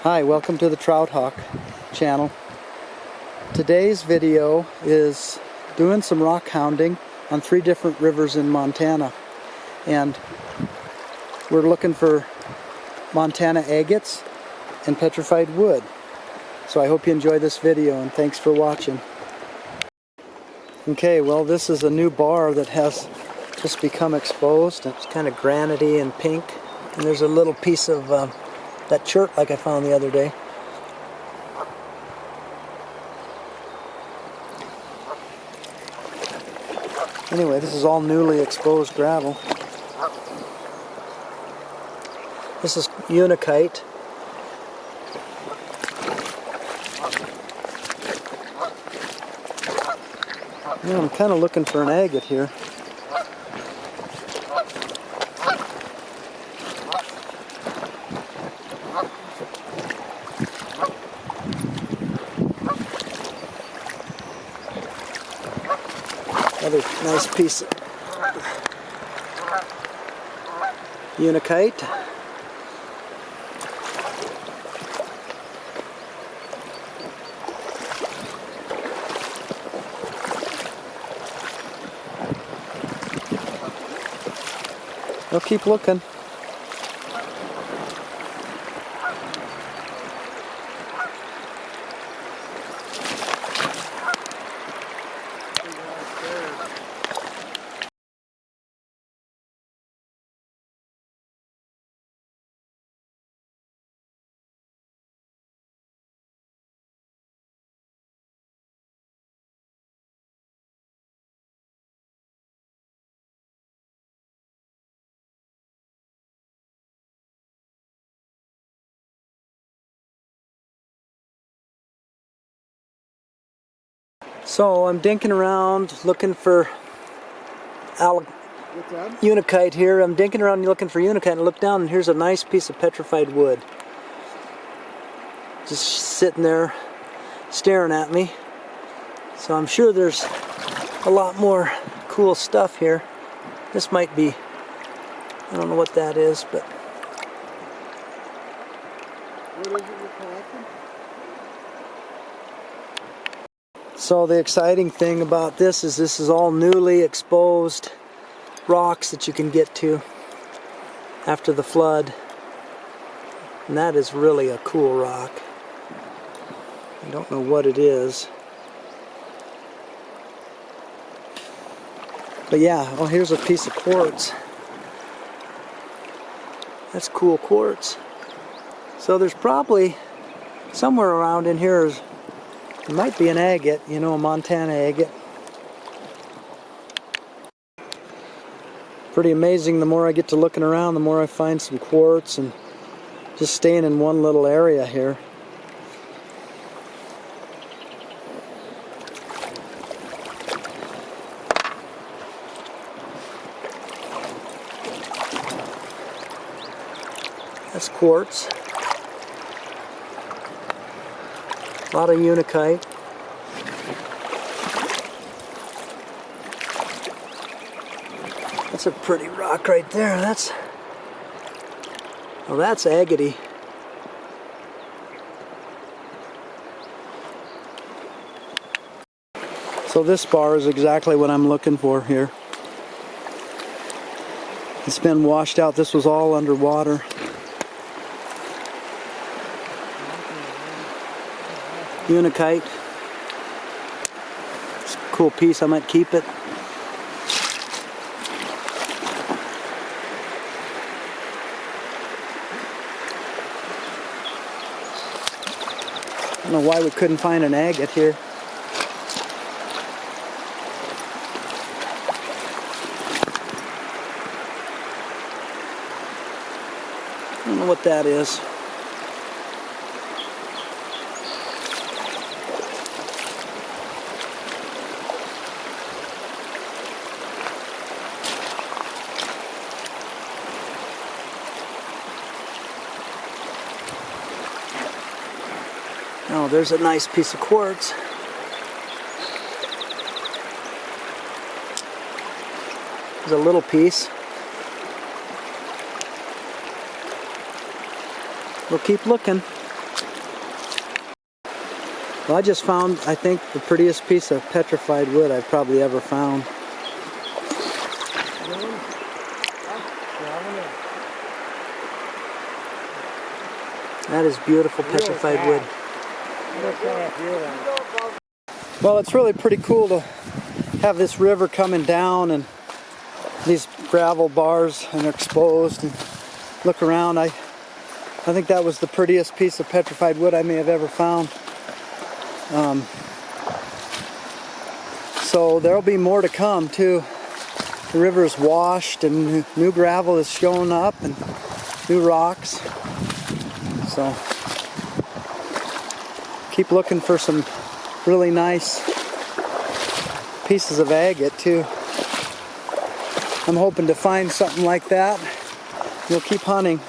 Hi, welcome to the Trout Hawk channel. Today's video is doing some rock hounding on 3 different rivers in Montana, and we're looking for Montana agates and petrified wood. So I hope you enjoy this video, and thanks for watching. Okay, well, this is a new bar that has just become exposed. It's kind of granity and pink, and there's a little piece of that chert like I found the other day. Anyway, this is all newly exposed gravel. This is unikite. Yeah, I'm kind of looking for an agate here. Another nice piece of unikite. We'll keep looking. So I'm dinking around looking for unikite here. I'm dinking around looking for unikite, and I look down and here's a nice piece of petrified wood. Just sitting there staring at me. So I'm sure there's a lot more cool stuff here. This might be, I don't know what that is, but... What is it you're collecting? So the exciting thing about this is all newly exposed rocks that you can get to after the flood. And that is really a cool rock. I don't know what it is. But yeah, oh, here's a piece of quartz. That's cool quartz. So there's probably somewhere around in here, it might be an agate, you know, a Montana agate. Pretty amazing, the more I get to looking around, the more I find some quartz, and just staying in one little area here. That's quartz. A lot of unikite. That's a pretty rock right there. Well, that's agate. So this bar is exactly what I'm looking for here. It's been washed out. This was all underwater. Unikite. It's a cool piece. I might keep it. I don't know why we couldn't find an agate here. I don't know what that is. Oh, there's a nice piece of quartz. There's a little piece. We'll keep looking. Well, I just found, I think, the prettiest piece of petrified wood I've probably ever found. That is beautiful petrified wood. Well, it's really pretty cool to have this river coming down and these gravel bars and they're exposed, and look around. I think that was the prettiest piece of petrified wood I may have ever found. So there'll be more to come too. The river is washed and new gravel is showing up and new rocks. So keep looking for some really nice pieces of agate too. I'm hoping to find something like that. We'll keep hunting.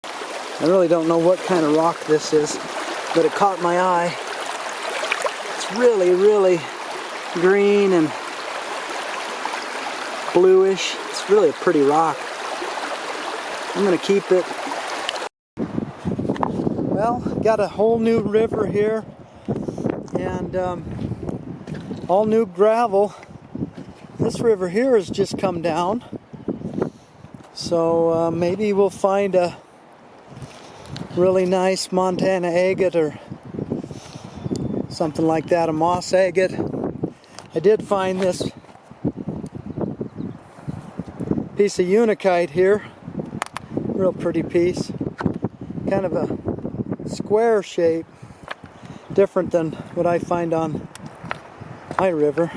I really don't know what kind of rock this is, but it caught my eye. It's really, really green and bluish. It's really a pretty rock. I'm gonna keep it. Well, got a whole new river here and all new gravel. This river here has just come down, so maybe we'll find a really nice Montana agate or something like that, a moss agate. I did find this piece of unikite here, real pretty piece, kind of a square shape, different than what I find on my river.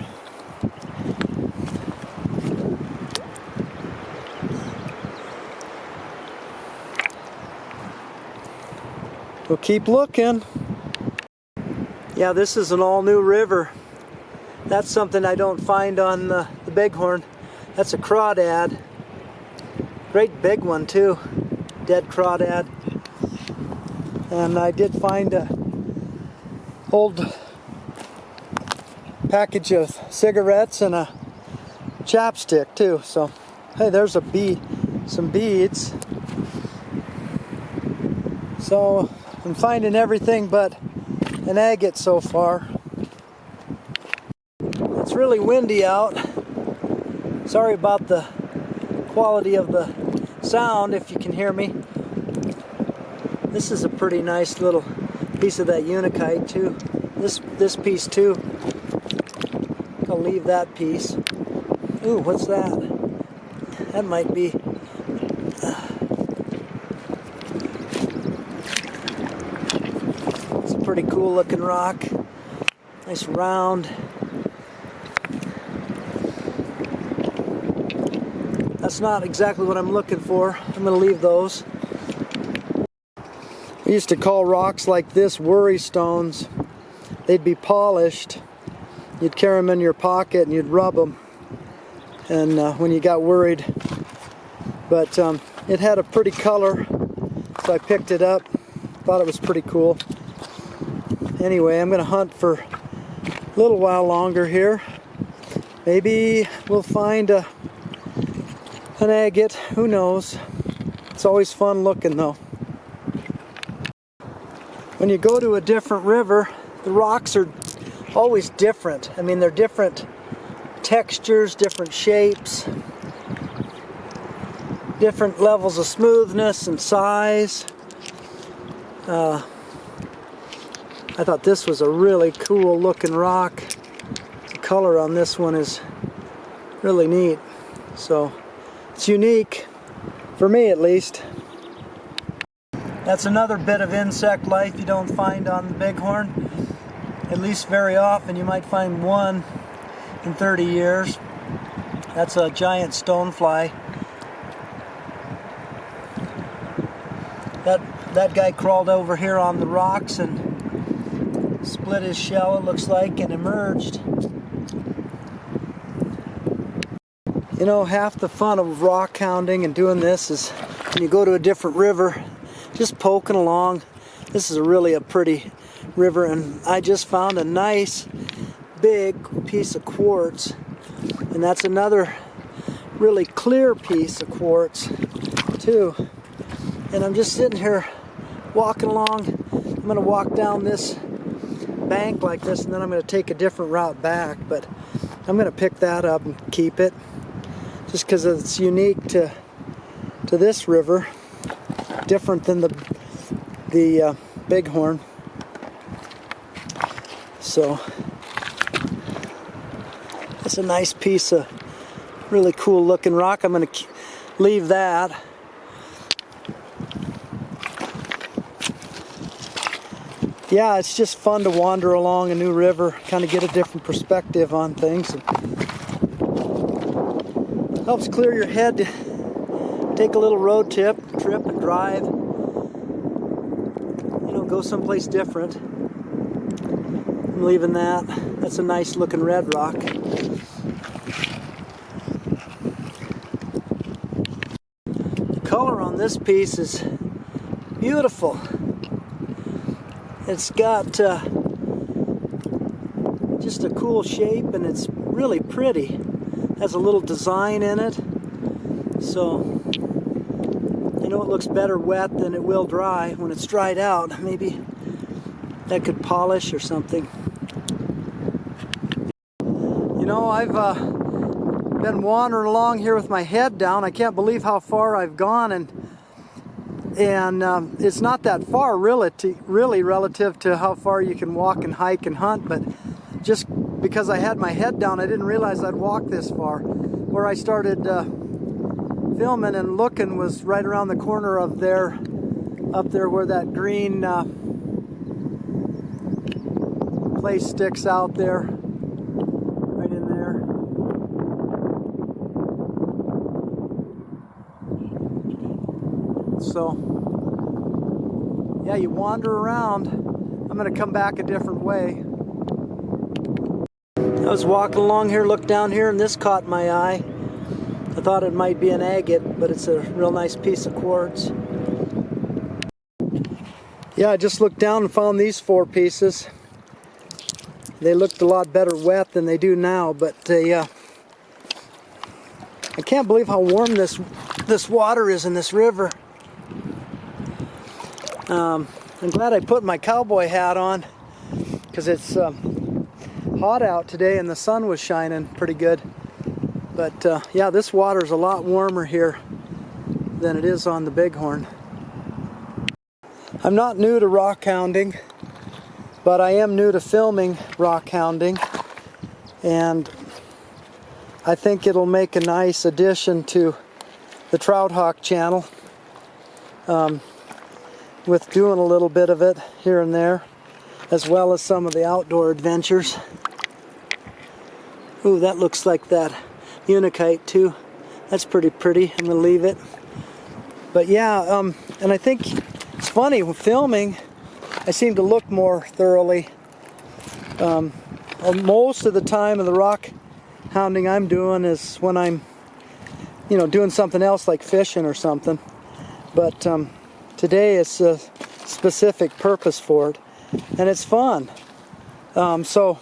We'll keep looking. Yeah, this is an all-new river. That's something I don't find on the bighorn. That's a crawdad. Great big one too. Dead crawdad. And I did find a old package of cigarettes and a chapstick too. So, hey, there's some beads. So, I'm finding everything but an agate so far. It's really windy out. Sorry about the quality of the sound if you can hear me. This is a pretty nice little piece of that unikite too. This piece too. I'll leave that piece. Ooh, what's that? That might be it's a pretty cool looking rock. Nice round. That's not exactly what I'm looking for. I'm going to leave those. We used to call rocks like this worry stones. They'd be polished. You'd carry them in your pocket and you'd rub them. And when you got worried. But it had a pretty color, so I picked it up. Thought it was pretty cool. Anyway, I'm going to hunt for a little while longer here. Maybe we'll find an agate. Who knows? It's always fun looking though. When you go to a different river, the rocks are always different. I mean, they're different textures, different shapes, different levels of smoothness and size. I thought this was a really cool looking rock. The color on this one is really neat. So it's unique, for me at least. That's another bit of insect life you don't find on the bighorn. At least very often. You might find one in 30 years. That's a giant stonefly. That guy crawled over here on the rocks and split his shell, it looks like, and emerged. You know, half the fun of rock hounding and doing this is when you go to a different river, just poking along. This is really a pretty river, and I just found a nice big piece of quartz, and that's another really clear piece of quartz too. And I'm just sitting here walking along. I'm going to walk down this bank like this, and then I'm going to take a different route back, but I'm going to pick that up and keep it just because it's unique to this river, different than the Bighorn. So it's a nice piece of really cool looking rock. I'm going to leave that. Yeah, it's just fun to wander along a new river, kind of get a different perspective on things. Helps clear your head to take a little road trip and drive. You know, go someplace different. I'm leaving that. That's a nice looking red rock. The color on this piece is beautiful. It's got just a cool shape, and it's really pretty. Has a little design in it, so you know it looks better wet than it will dry. When it's dried out, maybe that could polish or something. You know, I've been wandering along here with my head down. I can't believe how far I've gone, and it's not that far really relative to how far you can walk and hike and hunt, but just because I had my head down, I didn't realize I'd walk this far. Where I started filming and looking was right around the corner of there, up there where that green place sticks out there, right in there. So, yeah, you wander around. I'm going to come back a different way. I was walking along here, looked down here, and this caught my eye. I thought it might be an agate, but it's a real nice piece of quartz. Yeah, I just looked down and found these 4 pieces. They looked a lot better wet than they do now, but I can't believe how warm this water is in this river. I'm glad I put my cowboy hat on because it's hot out today and the sun was shining pretty good. But yeah, this water is a lot warmer here than it is on the Bighorn. I'm not new to rock hounding, but I am new to filming rock hounding, and I think it'll make a nice addition to the Trout Hawk channel, with doing a little bit of it here and there, as well as some of the outdoor adventures. Ooh, that looks like that unikite too. That's pretty pretty. I'm gonna leave it. But yeah, and I think it's funny, when filming, I seem to look more thoroughly. Most of the time of the rock hounding I'm doing is when I'm, you know, doing something else like fishing or something. But today it's a specific purpose for it, and it's fun. So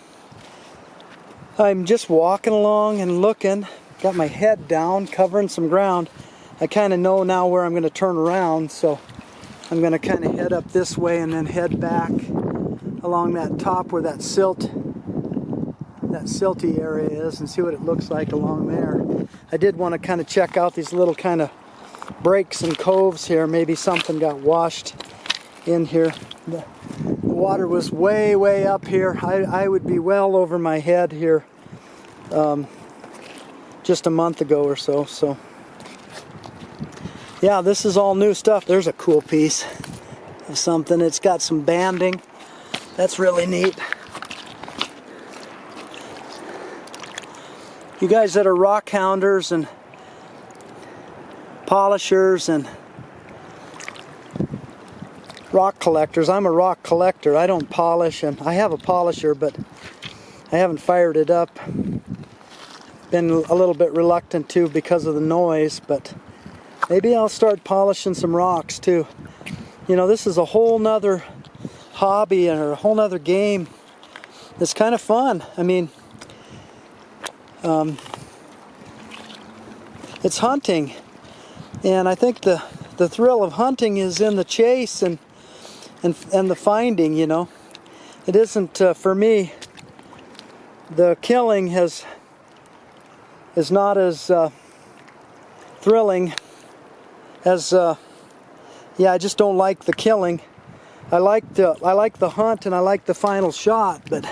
I'm just walking along and looking, got my head down, covering some ground. I kind of know now where I'm going to turn around, so I'm going to kind of head up this way and then head back along that top where that silty area is, and see what it looks like along there. I did want to kind of check out these little kind of breaks and coves here. Maybe something got washed in here. The water was way up here. I would be well over my head here just a month ago or so. So yeah, this is all new stuff. There's a cool piece of something. It's got some banding. That's really neat. You guys that are rock hounders and polishers and rock collectors. I'm a rock collector. I don't polish, and I have a polisher, but I haven't fired it up. Been a little bit reluctant to because of the noise, but maybe I'll start polishing some rocks too. You know, this is a whole nother hobby or a whole nother game. It's kind of fun. I mean, it's hunting, and I think the thrill of hunting is in the chase and the finding, you know. it isn't, for me, the killing is not as thrilling as, yeah, I just don't like the killing. I like the hunt and I like the final shot, but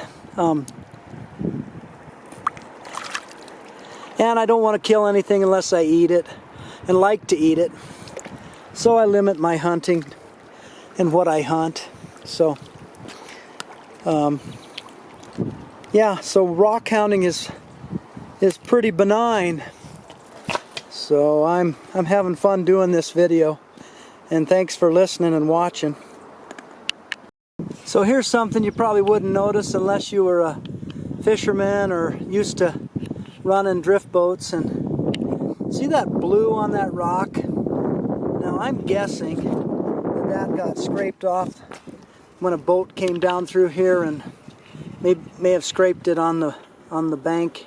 and I don't want to kill anything unless I eat it and like to eat it. So I limit my hunting and what I hunt. So yeah, so rock hounding is pretty benign. So I'm having fun doing this video, and thanks for listening and watching. So here's something you probably wouldn't notice unless you were a fisherman or used to running drift boats. And see that blue on that rock? Now I'm guessing that got scraped off when a boat came down through here and may have scraped it on the bank,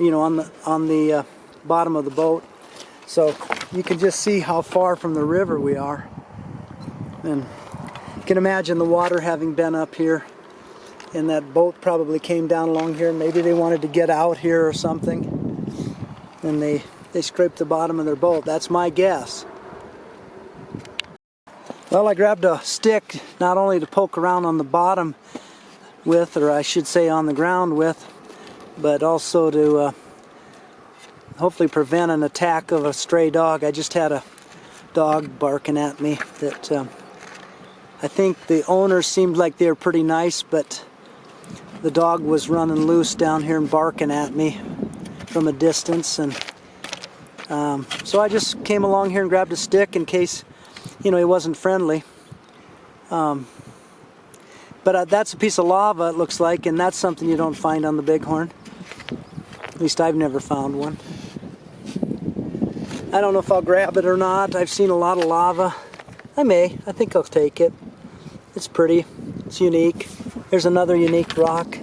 you know, on the bottom of the boat. So you can just see how far from the river we are. And you can imagine the water having been up here, and that boat probably came down along here. Maybe they wanted to get out here or something, and they scraped the bottom of their boat. That's my guess. Well, I grabbed a stick not only to poke around on the bottom with, or I should say on the ground with, but also to hopefully prevent an attack of a stray dog. I just had a dog barking at me that I think the owners seemed like they were pretty nice, but the dog was running loose down here and barking at me from a distance. And so I just came along here and grabbed a stick in case, you know, he wasn't friendly. But that's a piece of lava, it looks like, and that's something you don't find on the Bighorn. At least I've never found one. I don't know if I'll grab it or not. I've seen a lot of lava. I think I'll take it. It's pretty, it's unique. There's another unique rock.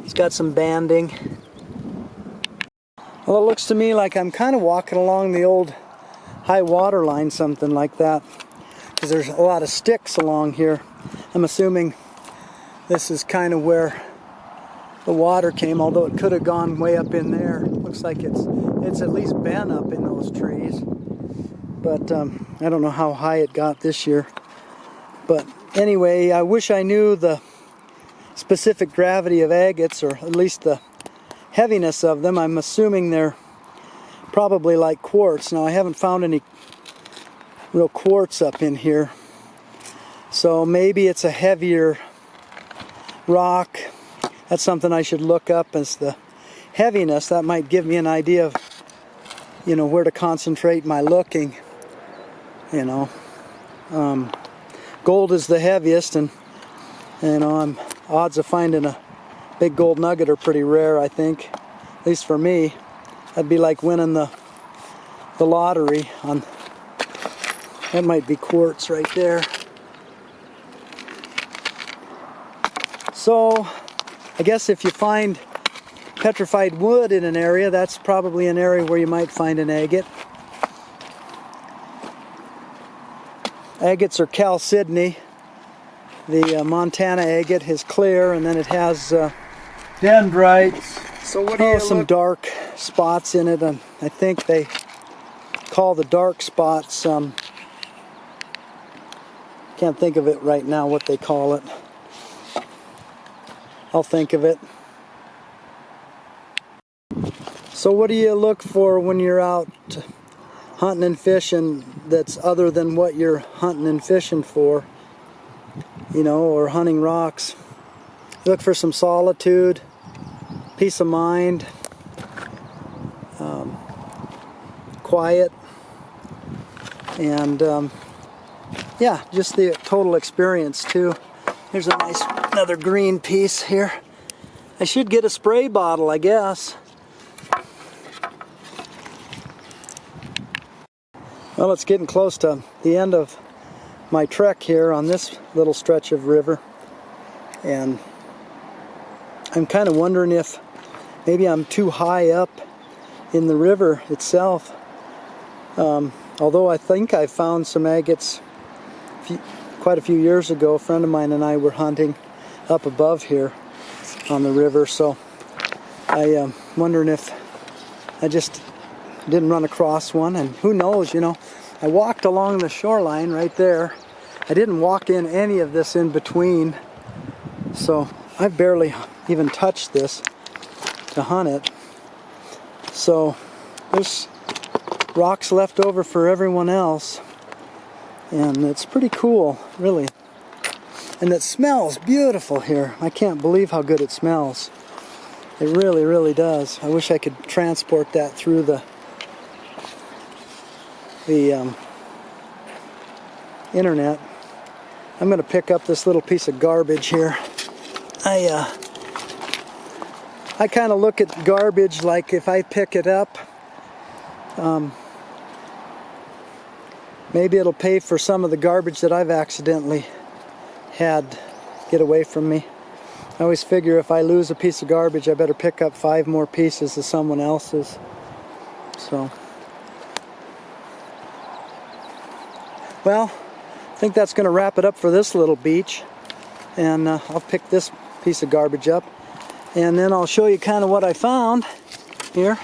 It's got some banding. Well, it looks to me like I'm kind of walking along the old high water line, something like that, because there's a lot of sticks along here. I'm assuming this is kind of where the water came, although it could have gone way up in there. Looks like it's at least been up in those trees, but I don't know how high it got this year. But anyway, I wish I knew the specific gravity of agates, or at least the heaviness of them. I'm assuming they're probably like quartz. Now I haven't found any real quartz up in here, so maybe it's a heavier rock. That's something I should look up, as the heaviness. That might give me an idea of, you know, where to concentrate my looking. You know, gold is the heaviest, and you know, odds of finding a big gold nugget are pretty rare, I think, at least for me. That'd be like winning the lottery. That might be quartz right there. So I guess if you find petrified wood in an area, that's probably an area where you might find an agate. Agates are chalcedony. The Montana agate is clear, and then it has Dendrites. So what do you some dark spots in it, and I think they call the dark spots, can't think of it right now what they call it. I'll think of it. So what do you look for when you're out hunting and fishing that's other than what you're hunting and fishing for? You know, or hunting rocks. You look for some solitude, peace of mind, quiet, and yeah, just the total experience too. Here's a nice another green piece here. I should get a spray bottle, I guess. Well, it's getting close to the end of my trek here on this little stretch of river, and I'm kind of wondering if maybe I'm too high up in the river itself. Although I think I found some agates quite a few years ago, a friend of mine and I were hunting up above here on the river, so I'm wondering if I just didn't run across one, and who knows, you know. I walked along the shoreline right there. I didn't walk in any of this in between, so I've barely even touched this to hunt it. So there's rocks left over for everyone else, and it's pretty cool, really. And it smells beautiful here. I can't believe how good it smells. It really, really does. I wish I could transport that through the internet. I'm going to pick up this little piece of garbage here. I kind of look at garbage like if I pick it up, maybe it'll pay for some of the garbage that I've accidentally had get away from me. I always figure if I lose a piece of garbage, I better pick up 5 more pieces of someone else's. So, well, I think that's going to wrap it up for this little beach. And I'll pick this piece of garbage up, and then I'll show you kind of what I found here.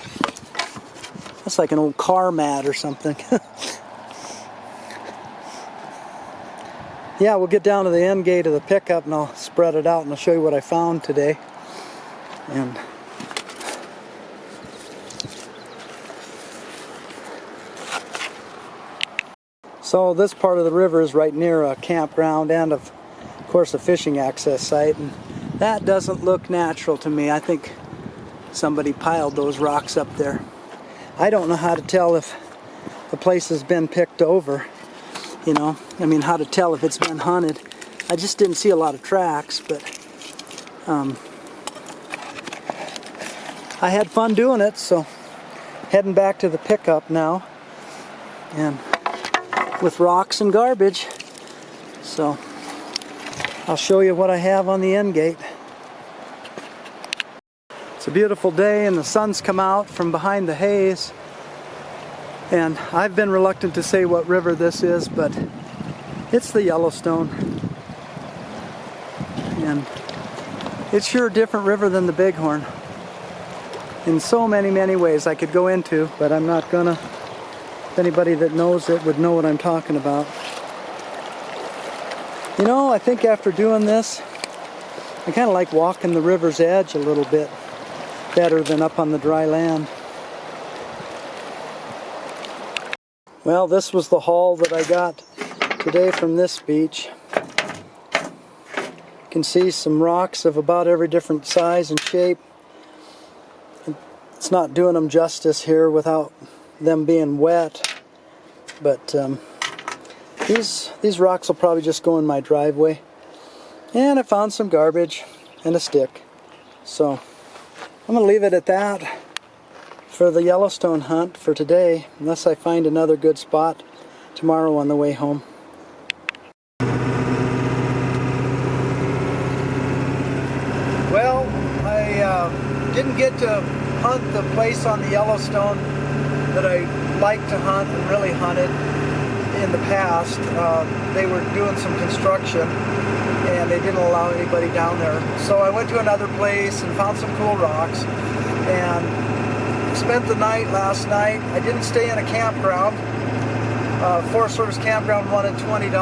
That's like an old car mat or something. Yeah, we'll get down to the end gate of the pickup and I'll spread it out and I'll show you what I found today. And so this part of the river is right near a campground and of course a fishing access site, and that doesn't look natural to me. I think somebody piled those rocks up there. I don't know how to tell if the place has been picked over. You know, I mean, how to tell if it's been hunted. I just didn't see a lot of tracks, but I had fun doing it, so heading back to the pickup now, and with rocks and garbage. So I'll show you what I have on the end gate. It's a beautiful day and the sun's come out from behind the haze. And I've been reluctant to say what river this is, but it's the Yellowstone. And it's sure a different river than the Bighorn in so many, many ways I could go into, but I'm not gonna. If anybody that knows it would know what I'm talking about. You know, I think after doing this, I kind of like walking the river's edge a little bit better than up on the dry land. Well, this was the haul that I got today from this beach. You can see some rocks of about every different size and shape. It's not doing them justice here without them being wet, but these rocks will probably just go in my driveway. And I found some garbage and a stick. So I'm going to leave it at that for the Yellowstone hunt for today, unless I find another good spot tomorrow on the way home. Well, I didn't get to hunt the place on the Yellowstone that I like to hunt and really hunted in the past. They were doing some construction and they didn't allow anybody down there. So I went to another place and found some cool rocks and spent the night last night. I didn't stay in a campground. Forest Service campground wanted $20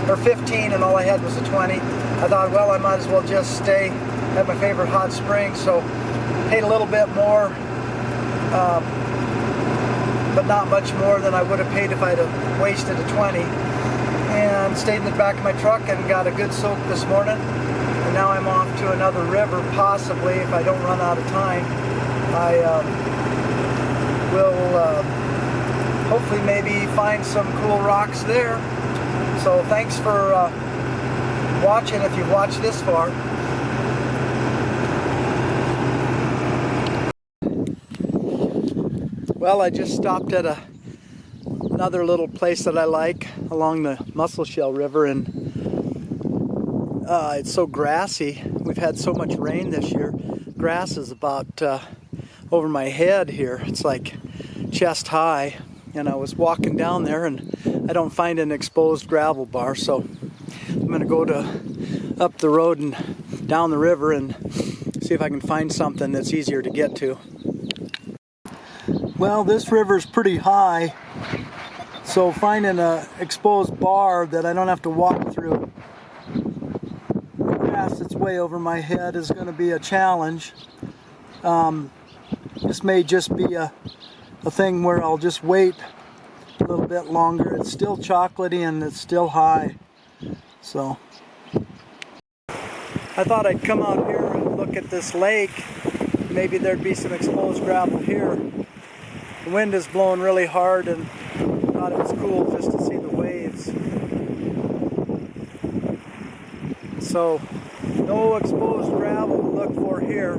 or $15, and all I had was a 20. I thought, well, I might as well just stay at my favorite hot spring. So paid a little bit more, but not much more than I would have paid if I'd have wasted a 20. And stayed in the back of my truck and got a good soak this morning. And now I'm off to another river, possibly, if I don't run out of time. I will hopefully maybe find some cool rocks there. So thanks for watching if you've watched this far. Well, I just stopped at another little place that I like along the Musselshell River, and it's so grassy. We've had so much rain this year. Grass is about over my head here. It's like chest high. And I was walking down there and I don't find an exposed gravel bar. So I'm going to go up the road and down the river and see if I can find something that's easier to get to. Well, this river's pretty high, so finding an exposed bar that I don't have to walk through the grass that's way over my head is going to be a challenge. This may just be a thing where I'll just wait a little bit longer. It's still chocolatey and it's still high, so I thought I'd come out here and look at this lake. Maybe there'd be some exposed gravel here. The wind is blowing really hard and I thought it was cool just to see the waves. So no exposed gravel to look for here.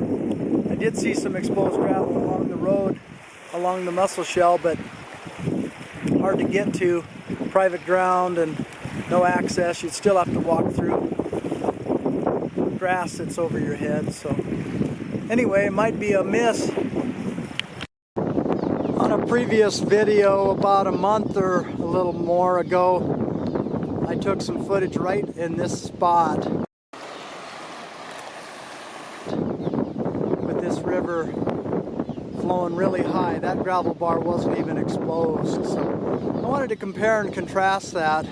I did see some exposed gravel along the road, along the Musselshell, but hard to get to, private ground and no access. You'd still have to walk through grass that's over your head. So anyway, it might be a miss. On a previous video about a month or a little more ago, I took some footage right in this spot with this river flowing really high. That gravel bar wasn't even exposed. So I wanted to compare and contrast that.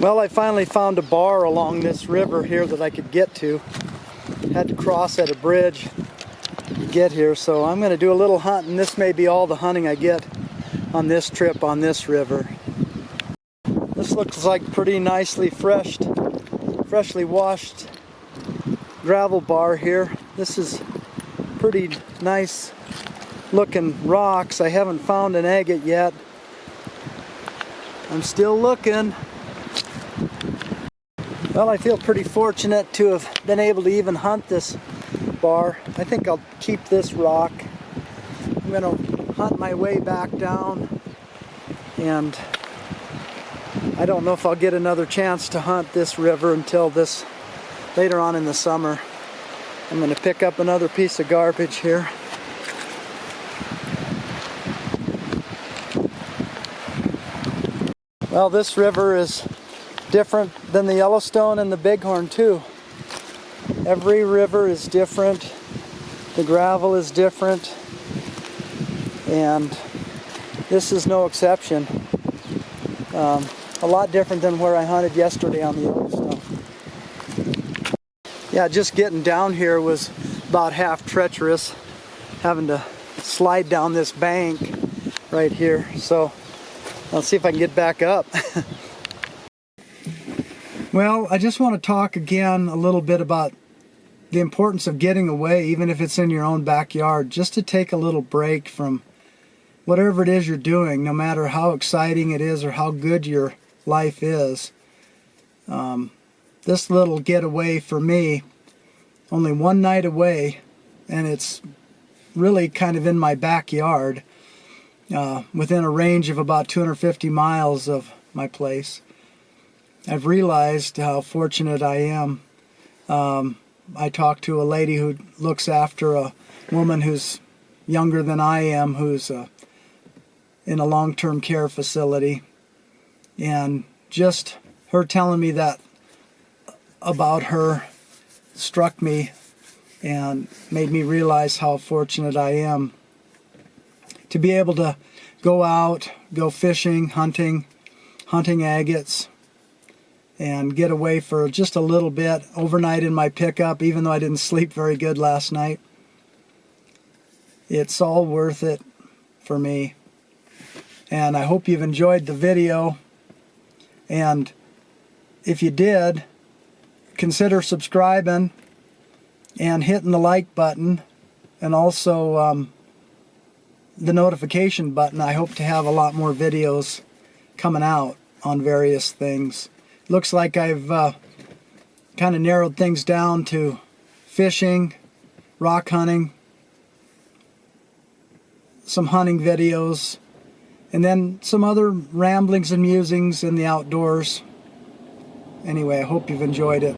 Well, I finally found a bar along this river here that I could get to. Had to cross at a bridge to get here, so I'm going to do a little hunting. This may be all the hunting I get on this trip on this river. This looks like pretty nicely freshly washed gravel bar here. This is pretty nice looking rocks. I haven't found an agate yet. I'm still looking. Well, I feel pretty fortunate to have been able to even hunt this bar. I think I'll keep this rock. I'm going to hunt my way back down, and I don't know if I'll get another chance to hunt this river until later on in the summer. I'm going to pick up another piece of garbage here. Well, this river is different than the Yellowstone and the Bighorn too. Every river is different. The gravel is different, and this is no exception. A lot different than where I hunted yesterday on the Yellowstone. Yeah, just getting down here was about half treacherous, having to slide down this bank right here. So I'll see if I can get back up. Well, I just want to talk again a little bit about the importance of getting away, even if it's in your own backyard, just to take a little break from whatever it is you're doing, no matter how exciting it is or how good your life is. This little getaway for me, only one night away, and it's really kind of in my backyard, within a range of about 250 miles of my place. I've realized how fortunate I am. I talked to a lady who looks after a woman who's younger than I am, who's in a long-term care facility, and just her telling me that about her struck me and made me realize how fortunate I am to be able to go out, go fishing, hunting agates, and get away for just a little bit, overnight in my pickup, even though I didn't sleep very good last night. It's all worth it for me. And I hope you've enjoyed the video. And if you did, consider subscribing and hitting the like button, and also the notification button. I hope to have a lot more videos coming out on various things. Looks like I've kind of narrowed things down to fishing, rock hunting, some hunting videos, and then some other ramblings and musings in the outdoors. Anyway, I hope you've enjoyed it.